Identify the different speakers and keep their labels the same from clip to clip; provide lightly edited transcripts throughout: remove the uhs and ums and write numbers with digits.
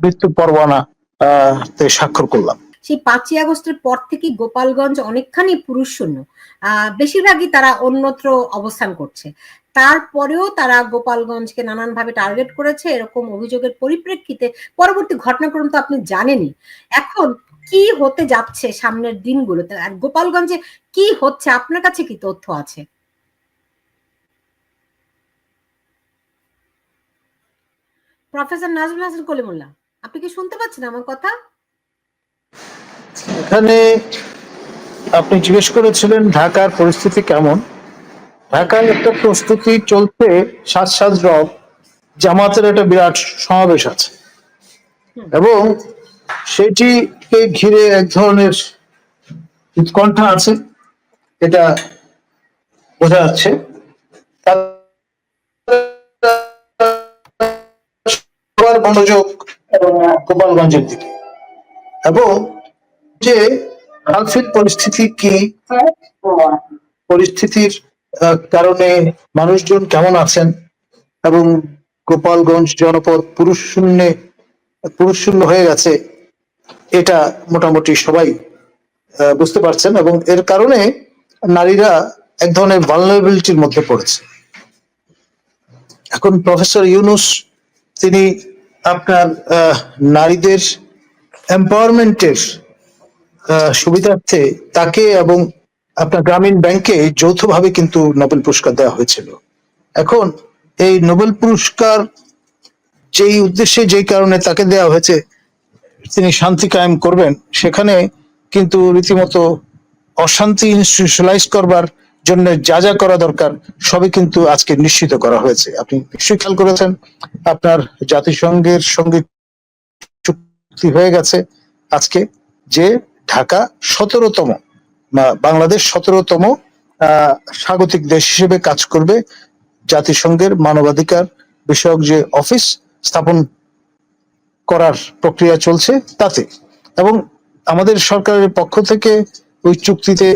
Speaker 1: মৃত্যু পরোয়ানা তে স্বাক্ষর করলাম।
Speaker 2: সেই 5ই আগস্টের পর থেকে গোপালগঞ্জ অনেকখানি পুরুষ শূন্য, বেশিরভাগই তারা অন্যত্র অবস্থান করছে। তারপরেও তারা গোপালগঞ্জকে নানানভাবে টার্গেট করেছে, এরকম অভিযোগের পরিপ্রেক্ষিতে পরবর্তী ঘটনাক্রম তো আপনি জানেনই। এখন কি হতে যাচ্ছে সামনের দিনগুলোতে, আর গোপালগঞ্জে কি হচ্ছে আপনার কাছে কি তথ্য আছে? প্রফেসর নাজমুল হাসান কলিমুল্লাহ, আপনি কি শুনতে পাচ্ছেন আমার কথা?
Speaker 1: এখানে আপনি জিজ্ঞেস করেছিলেন ঢাকার পরিস্থিতি কেমন। ঢাকায় একটা প্রস্তুতি চলছে, সাজ রব জামাতের একটা বিরাট সমাবেশ আছে এবং সেটিকে ঘিরে এক ধরনের উৎকণ্ঠা আছে, এটা বোঝা যাচ্ছে। মনোযোগ গোপালগঞ্জের দিকে এবং যে আর্থিক পরিস্থিতি কি, পরিস্থিতির কারণে মানুষজন কেমন আছেন এবং গোপালগঞ্জ জনপদ পুরুষ শূন্য হয়ে গেছে, এটা মোটামুটি সবাই বুঝতে পারছেন এবং এর কারণে নারীরা এক ধরনের ভালনারেবিলিটির মধ্যে পড়েছে। এখন প্রফেসর ইউনূস তিনি আপনার নারীদের এম্পাওয়ারমেন্টের সুবিধার্থে তাকে এবং আপনার গ্রামীণ ব্যাংকে যৌথভাবে কিন্তু নোবেল পুরস্কার দেওয়া হয়েছিল। এখন এই নোবেল পুরস্কার যেই উদ্দেশ্যে যেই কারণে তাকে দেওয়া হয়েছে, তিনি শান্তি কায়েম করবেন, সেখানে কিন্তু রীতিমতো অশান্তি ইনস্টিটিউশনালাইজ করবার জন্য যা যা করা দরকার সবই কিন্তু আজকে নিশ্চিত করা হয়েছে। আপনি নিশ্চয়ই খেয়াল করেছেন, আপনার জাতিসংঘের সঙ্গে চুক্তি হয়ে গেছে আজকে যে ঢাকা 17তম বাংলাদেশ 17তম স্বাগতিক দেশ হিসেবে কাজ করবে। জাতিসংঘের মানবাধিকার বিষয়ক যে অফিস স্থাপন করার প্রক্রিয়া চলছে তাতে, এবং আমাদের সরকারের পক্ষ থেকে ওই চুক্তিতে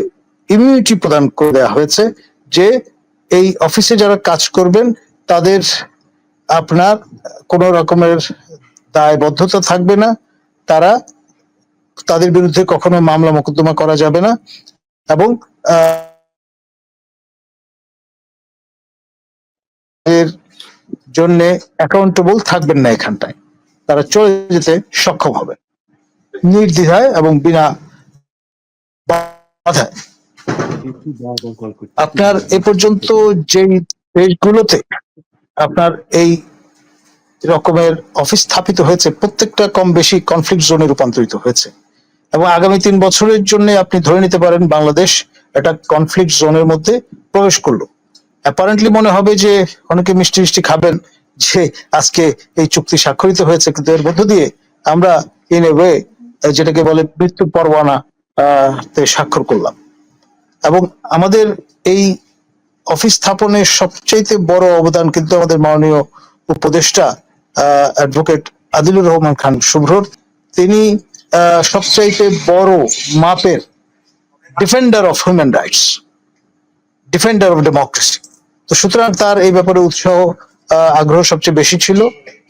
Speaker 1: ইমিউনিটি প্রদান করে দেওয়া হয়েছে যে এই অফিসে যারা কাজ করবেন তাদের আপনার কোন রকমের দায়বদ্ধতা থাকবে না, তাদের বিরুদ্ধে কখনো মামলা মোকদ্দমা করা যাবে না এবং এর জন্য অ্যাকাউন্টেবল থাকবেন না, এখানটায় তারা চলে যেতে সক্ষম হবে নির্দ্বিধায় এবং বিনা বাধায়। আপনার এ পর্যন্ত যে দেশগুলোতে আপনার এই রকমের অফিস স্থাপিত হয়েছে প্রত্যেকটা কম বেশি কনফ্লিক্ট জোনে রূপান্তরিত হয়েছে এবং আগামী 3 বছরের জন্য আপনি ধরে নিতে পারেন বাংলাদেশ একটা কনফ্লিক্ট জোনের মধ্যে প্রবেশ করলো। অ্যাপারেন্টলি মনে হবে যে অনেকে মিষ্টি খাবেন যে আজকে এই চুক্তি স্বাক্ষরিত হয়েছে, কিন্তু এর মধ্য দিয়ে আমরা ইন এ ওয়ে যেটাকে বলে মৃত্যু পরোয়ানা তে স্বাক্ষর করলাম। এবং আমাদের এই অফিস স্থাপনের সবচাইতে বড় অবদান কিন্তু আমাদের মাননীয় উপদেষ্টা অ্যাডভোকেট আদিলুর রহমান খান শুভ্রর। তিনি সবচাইতে বড় মাপের defender of human rights, defender of democracy. তো সুতরাং তার এই ব্যাপারে উৎসাহ আগ্রহ সবচেয়ে বেশি ছিল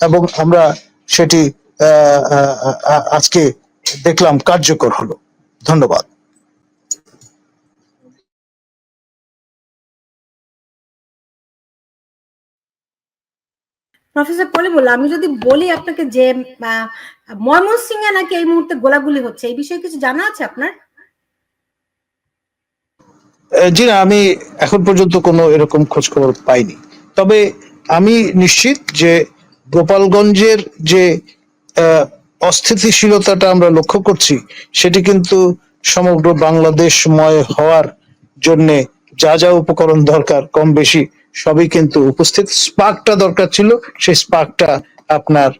Speaker 1: এবং আমরা সেটি আজকে দেখলাম কার্যকর হলো। ধন্যবাদ।
Speaker 2: প্রফেসর কলিমুল্লাহ, আমি যদি বলি আপনাকে যে ময়মনসিংহে নাকি এই মুহূর্তে গোলাগুলি হচ্ছে, এই বিষয়ে কিছু জানা আছে আপনার?
Speaker 1: জি না, আমি এখন পর্যন্ত কোনো এরকম খোঁজ খবর পাইনি, তবে আমি নিশ্চিত যে গোপালগঞ্জের যে অস্থিতিশীলতাটা আমরা লক্ষ্য করছি সেটি কিন্তু সমগ্র বাংলাদেশময় হওয়ার জন্যে যা যা উপকরণ দরকার কম বেশি সবই কিন্তু উপস্থিত। স্পার্কটা দরকার ছিল, সেই স্পার্কটা আপনার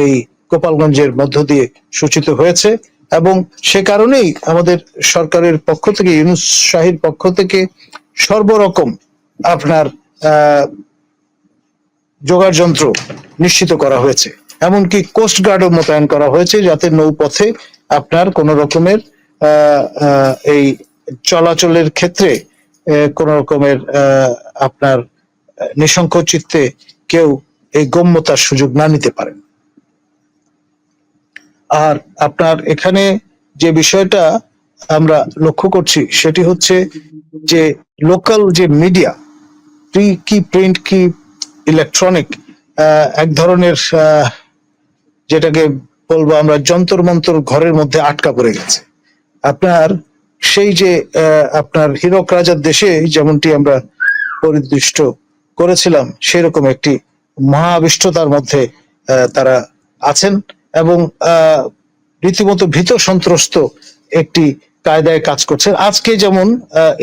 Speaker 1: এই গোপালগঞ্জের মধ্য দিয়ে সূচিত হয়েছে এবং সে কারণেই আমাদের সরকারের পক্ষ থেকে, ইউনূস শাহীর পক্ষ থেকে সর্বরকম আপনার যোগাড় যন্ত্র নিশ্চিত করা হয়েছে, এমনকি কোস্ট গার্ডও মোতায়েন করা হয়েছে যাতে নৌপথে আপনার কোন রকমের এই চলাচলের ক্ষেত্রে কোন রকমের আপনার নিঃসংকোচ চিত্তে কেউ এই গম্যতার সুযোগ না নিতে পারেন। আর আপনার এখানে যে বিষয়টা আমরা লক্ষ্য করছি সেটি হচ্ছে যে লোকাল যে মিডিয়া, কি প্রিন্ট কি ইলেকট্রনিক, এক ধরনের যেটাকে বলবো আমরা যন্তর মন্তর ঘরের মধ্যে আটকা পড়ে গেছে। আপনার সেই যে আপনার হীরক রাজার দেশে যেমনটি আমরা পরিদৃষ্ট করেছিলাম সেরকম একটি মহাবিষ্টতার মধ্যে তারা আছেন এবং রীতিমতো ভীত সন্ত্রস্ত একটি কায়দায় কাজ করছেন। আজকে যেমন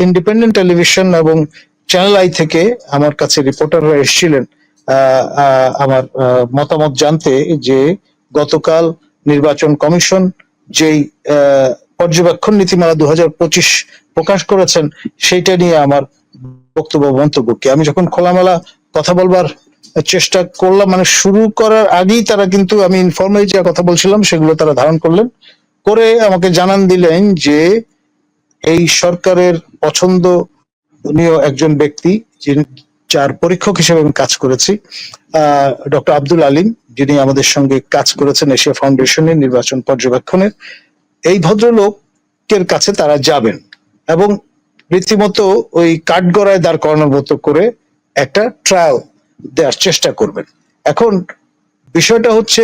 Speaker 1: ইন্ডিপেন্ডেন্ট টেলিভিশন এবং চ্যানেল আই থেকে আমার কাছে রিপোর্টাররা এসেছিলেন আমার মতামত জানতে, যে গতকাল নির্বাচন কমিশন যেই পর্যবেক্ষণ নীতিমালা 2025 প্রকাশ করেছেন সেইটা নিয়ে আমার বক্তব্য মন্তব্য কি। আমি যখন খোলামেলা কথা বলবার চেষ্টা করলাম, মানে শুরু করার আগেই তারা কিন্তু, আমি ইনফর্মালি যে কথা বলছিলাম সেগুলো তারা ধারণ করলেন, করে আমাকে জানান দিলেন যে এই সরকারের পছন্দনীয় একজন ব্যক্তি, যার পরীক্ষক হিসেবে আমি কাজ করেছি, ডক্টর আব্দুল আলিম, যিনি আমাদের সঙ্গে কাজ করেছেন এশিয়া ফাউন্ডেশনের নির্বাচন পর্যবেক্ষণের, এই ভদ্রলোকের কাছে তারা যাবেন এবং রীতিমতো ওই কাঠগড়ায় দাঁড় করানোর মতো করে একটা ট্রায়াল দেওয়ার চেষ্টা করবেন। এখন বিষয়টা হচ্ছে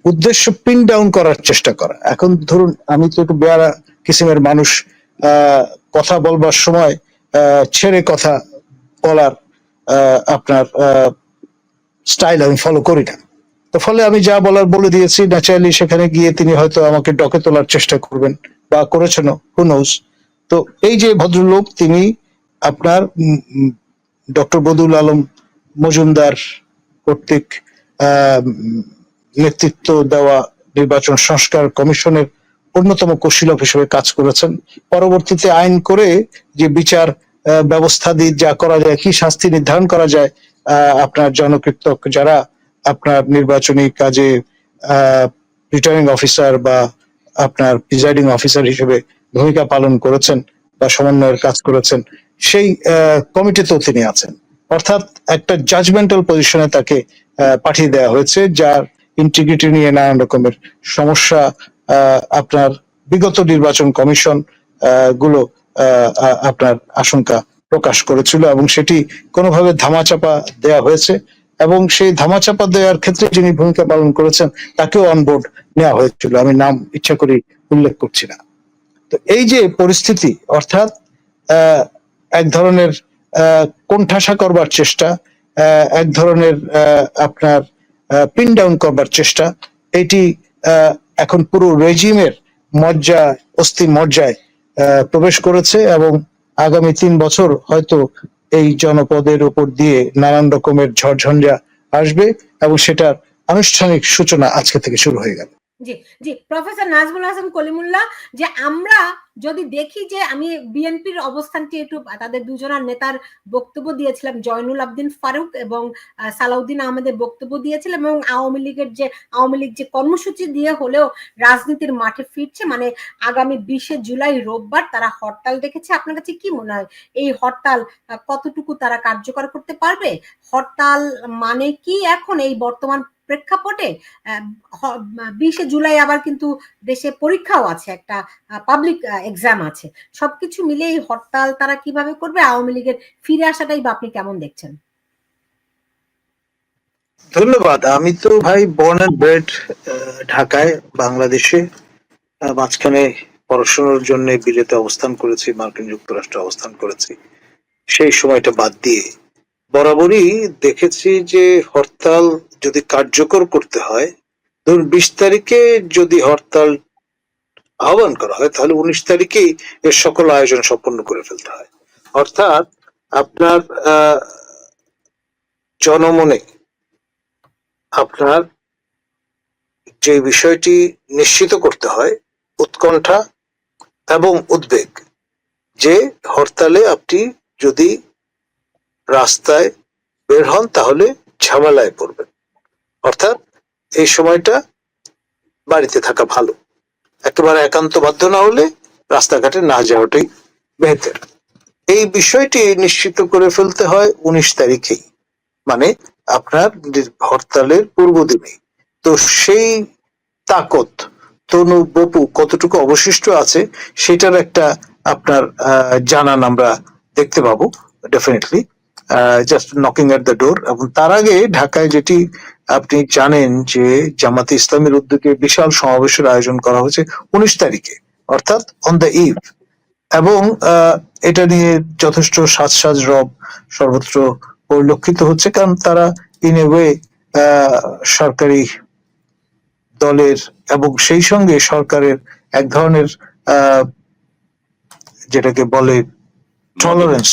Speaker 1: উদ্দেশ্য পিন ডাউন করার চেষ্টা করা। এখন ধরুন আমি তো একটু বেয়ারা কিসিমের মানুষ, কথা বলবার সময় ছেড়ে কথা বলার আপনার স্টাইল আমি ফলো করি না। তো ফলে আমি যা বলার বলে দিয়েছি। ন্যাচারালি সেখানে গিয়ে তিনি হয়তো আমাকে ডকে তোলার চেষ্টা করবেন বা করেছেন, হু নোজ। তো এই যে ভদ্রলোক, তিনি আপনার ডক্টর বদিউল আলম মজুমদার কর্তৃক নেতৃত্ব দেওয়া নির্বাচন সংস্কার কমিশনের অন্যতম কৌশলক হিসেবে কাজ করেছেন। পরবর্তীতে আইন করে যে বিচার ব্যবস্থা দিয়ে যা করা যায়, কি শাস্তি নির্ধারণ করা যায়, আপনার জনকীর্তক যারা আপনার নির্বাচনী কাজে রিটার্নিং অফিসার বা আপনার প্রিজাইডিং অফিসার হিসেবে ভূমিকা পালন করেছেন বা সমন্বয়ের কাজ করেছেন, সেই কমিটিতেও তিনি আছেন। অর্থাৎ একটা জাজমেন্টাল পজিশনে তাকে পাঠিয়ে দেওয়া হয়েছে, যার ইন্টিগ্রিটি নিয়ে নানান রকমের সমস্যা আপনার বিগত নির্বাচন কমিশন গুলো আপনার আশঙ্কা প্রকাশ করেছিল এবং সেটি কোনোভাবে ধামাচাপা দেওয়া হয়েছে এবং সেই ধামাচাপা দেওয়ার ক্ষেত্রে যিনি ভূমিকা পালন করেছেন তাকেও অনবোর্ড নেওয়া হয়েছিল। আমি নাম ইচ্ছা করি উল্লেখ করছি না। তো এই যে পরিস্থিতি, অর্থাৎ এক ধরনের কোণঠাসা করবার চেষ্টা, এক ধরনের আপনার পিন ডাউন করবার চেষ্টা, এটি এখন পুরো রেজিমের অস্থি মজ্জায় প্রবেশ করেছে এবং আগামী 3 বছর হয়তো এই জনপদের উপর দিয়ে নানান রকমের ঝড়ঝঞ্ঝা আসবে এবং সেটার আনুষ্ঠানিক সূচনা আজকে থেকে শুরু হয়ে গেল।
Speaker 2: জি জি, প্রফেসর নাজমুল হাসান কলিমুল্লাহ, যে আমরা যদি দেখি যে আমি বিএনপির অবস্থানটি একটু, তাদের দুজনের নেতার বক্তব্য দিয়েছিলাম, জয়নুল আবদিন ফারুক এবং সালাউদ্দিন আহমেদের বক্তব্য দিয়েছিলাম, এবং আওয়ামী লীগ যে কর্মসূচি দিয়ে হলেও রাজনীতির মাঠে ফিরছে, মানে আগামী 20 জুলাই রোববার তারা হরতাল ডেকেছে। আপনার কাছে কি মনে হয় এই হরতাল কতটুকু তারা কার্যকর করতে পারবে? হরতাল মানে কি এখন এই বর্তমান প্রেক্ষাপটে? 20 জুলাই আবার কিন্তু দেশে পরীক্ষাও আছে, একটা পাবলিক এক্সাম আছে। সবকিছু মিলে এই হরতাল তারা কিভাবে করবে? আওয়ামী লীগের ফিরে আসাটাই বা আপনি কেমন দেখছেন?
Speaker 1: ধন্যবাদ। আমি তো ভাই বর্ন এন্ড ব্রেড ঢাকায়, বাংলাদেশে। মাঝখানে পড়াশোনার জন্য বিলেতে অবস্থান করেছি, মার্কিন যুক্তরাষ্ট্রে অবস্থান করেছি। সেই সময়টা বাদ দিয়ে বরাবরই দেখেছি যে হরতাল যদি কার্যকর করতে হয়, ধরুন 20 তারিখে যদি হরতাল আহ্বান করা হয় তাহলে 19 তারিখেই এর সকল আয়োজন সম্পন্ন করে ফেলতে হয়। অর্থাৎ আপনার জনমনে আপনার যে বিষয়টি নিশ্চিত করতে হয়, উৎকণ্ঠা এবং উদ্বেগ, যে হরতালে আপনি যদি রাস্তায় বের হন তাহলে ঝামেলায় পড়বেন, অর্থাৎ এই সময়টা বাড়িতে থাকা ভালো, একেবারে একান্ত বাধ্য না হলে রাস্তাঘাটে না যাওয়াটাই বেহতর। এই বিষয়টি নিশ্চিত করে ফেলতে হয় 19 তারিখেই, মানে আপনার হরতালের পূর্ব দিনে। তো সেই তাকত তনু বপু কতটুকু অবশিষ্ট আছে সেটার একটা আপনার জানান আমরা দেখতে পাবো definitely, just knocking at the door. এবং তার আগে ঢাকায় যেটি আপনি জানেন যে জামাতে ইসলামের উদ্যোগে বিশাল সমাবেশের আয়োজন করা হয়েছে 19 তারিখে, অর্থাৎ অন দ্য ইভ। এবং এটা নিয়ে যথেষ্ট সাজ রব সর্বত্র পরিলক্ষিত হচ্ছে, কারণ তারা ইন এ ওয়ে সরকারি দলের এবং সেই সঙ্গে সরকারের এক ধরনের যেটাকে বলে টলারেন্স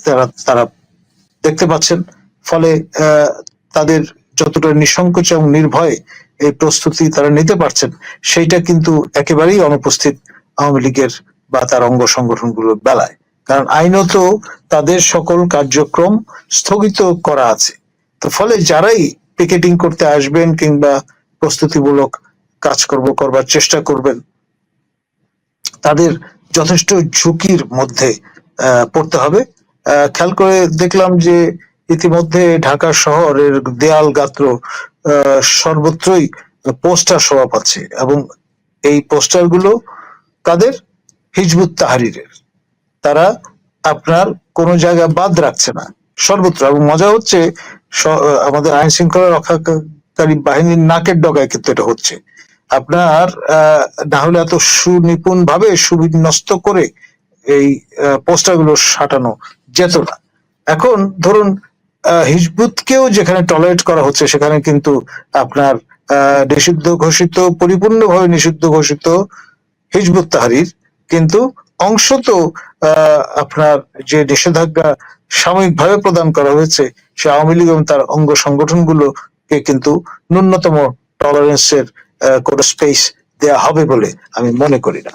Speaker 1: তারা তারা দেখতে পাচ্ছেন। ফলে তাদের যতটা নিঃসংকোচ এবং নির্ভয়ে এই প্রস্তুতি তারা নিতে পারছেন, সেইটা কিন্তু একেবারেই অনুপস্থিত আওয়ামী লীগের বা তার অঙ্গ সংগঠনগুলোর বেলায়। কারণ আইনত তাদের সকল কার্যক্রম স্থগিত করা আছে। তো ফলে যারাই পিকেটিং করতে আসবেন কিংবা প্রস্তুতিমূলক করবার চেষ্টা করবেন, তাদের যথেষ্ট ঝুঁকির মধ্যে পড়তে হবে। খেয়াল করে দেখলাম যে ইতিমধ্যে ঢাকা শহরের দেয়াল গাত্র সর্বত্রই পোস্টার শোভা পাচ্ছে, এবং এই পোস্টারগুলো কাদের? হিজবুত তাহরীরের। তারা আপনার কোনো জায়গা বাদ রাখছে না সর্বত্র। এবং মজা হচ্ছে আমাদের আইন শৃঙ্খলা রক্ষাকারী বাহিনীর নাকের ডগায় কিন্তু এটা হচ্ছে। আপনার না হলে এত সুনিপুণ ভাবে সুবিন্যস্ত করে এই পোস্টারগুলো সাঁটানো যেত না। এখন ধরুন হিজবুতকেও যেখানে টলারেট করা হচ্ছে, সেখানে কিন্তু আপনার নিষিদ্ধ ঘোষিত, পরিপূর্ণভাবে নিষিদ্ধ ঘোষিত হিজবুত তাহরীর কিন্তু অংশত আপনার যে নিষেধাজ্ঞা সাময়িকভাবে প্রদান করা হয়েছে, সে আওয়ামী লীগ এবং তার অঙ্গ সংগঠনগুলোকে কিন্তু ন্যূনতম টলারেন্সের কোনো স্পেস দেয়া হবে বলে আমি মনে করি না।